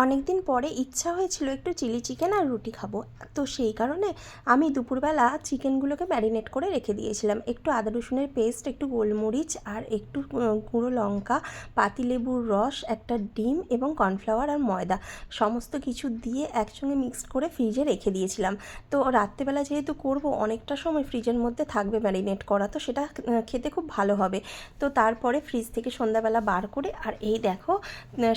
অনেক দিন পরে ইচ্ছা হয়েছিল একটু চিলি চিকেন আর রুটি খাবো। তো সেই কারণে আমি দুপুরবেলা চিকেনগুলোকে ম্যারিনেট করে রেখে দিয়েছিলাম। একটু আদা রসুনের পেস্ট, একটু গোলমরিচ আর একটু গুঁড়ো লঙ্কা, পাতিলেবুর রস, একটা ডিম এবং কর্নফ্লাওয়ার আর ময়দা সমস্ত কিছু দিয়ে একসঙ্গে মিক্সড করে ফ্রিজে রেখে দিয়েছিলাম। তো রাত্রেবেলা যেহেতু করব, অনেকটা সময় ফ্রিজের মধ্যে থাকবে ম্যারিনেট করা, তো সেটা খেতে খুব ভালো হবে। তো তারপরে ফ্রিজ থেকে সন্ধ্যাবেলা বার করে, আর এই দেখো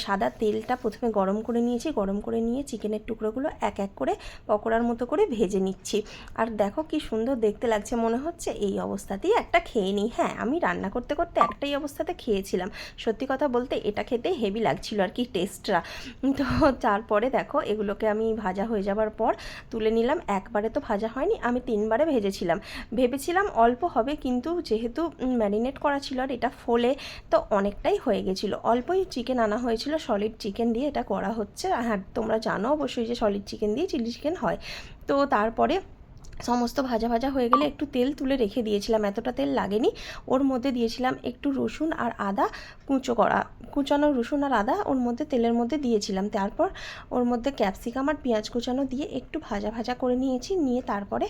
সাদা তেলটা প্রথমে গরম করে নিয়েছি, গরম করে নিয়ে চিকেনের টুকরোগুলো এক এক করে পকোড়ার মতো করে ভেজে নিচ্ছি। আর দেখো কি সুন্দর দেখতে লাগছে, মনে হচ্ছে এই অবস্থাতেই একটা খেয়ে নিই। হ্যাঁ, আমি রান্না করতে করতে একটাই অবস্থাতে খেয়েছিলাম। সত্যি কথা বলতে এটা খেতে হেভি লাগছিল আর কি, টেস্টটা। তো তারপরে দেখো এগুলোকে আমি ভাজা হয়ে যাবার পর তুলে নিলাম। একবারে তো ভাজা হয়নি, আমি 3বারে ভেজেছিলাম। ভেবেছিলাম অল্প হবে, কিন্তু যেহেতু ম্যারিনেট করা ছিল আর এটা ফোলে, তো অনেকটাই হয়ে গেছিলো। অল্পই চিকেন আনা হয়েছিল, সলিড চিকেন দিয়ে এটা করা হচ্ছে। হ্যাঁ, তোমরা জানো অবশ্যই যে সলিড চিকেন দিয়ে চিলি চিকেন হয়। তো তারপরে সমস্ত ভাজা ভাজা হয়ে গেলে একটু তেল তুলে রেখে দিয়েছিলাম, এতটা তেল লাগেনি। ওর মধ্যে দিয়েছিলাম একটু রসুন আর আদা কুচানো রসুন আর আদা ওর মধ্যে তেলের মধ্যে দিয়েছিলাম। তারপর ওর মধ্যে ক্যাপসিকাম আর পেঁয়াজ কুচানো দিয়ে একটু ভাজা ভাজা করে নিয়েছি। নিয়ে তারপরে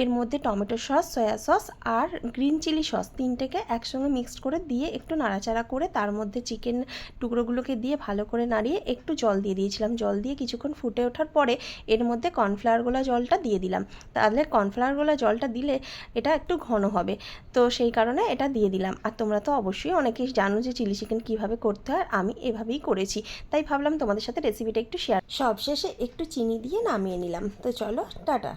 এর মধ্যে টমেটো সস, সয়া সস আর গ্রিন চিলি সস তিনটেকে একসঙ্গে মিক্সড করে দিয়ে একটু নাড়াচাড়া করে তার মধ্যে চিকেন টুকরোগুলোকে দিয়ে ভালো করে নাড়িয়ে একটু জল দিয়ে দিয়েছিলাম। জল দিয়ে কিছুক্ষণ ফুটে ওঠার পরে এর মধ্যে কর্নফ্লাওয়ার গোলা জলটা দিয়ে দিলাম। তাহলে কর্নফ্লাওয়ার গোলা জলটা দিলে এটা একটু ঘন হবে, তো সেই কারণে এটা দিয়ে দিলাম। আর তোমরা তো অবশ্যই অনেকেই জানো যে চিলি চিকেন কীভাবে করতে হয়, আমি এভাবেই করেছি, তাই ভাবলাম তোমাদের সাথে রেসিপিটা একটু শেয়ার। সবশেষে একটু চিনি দিয়ে নামিয়ে নিলাম। তো চলো, টাটা।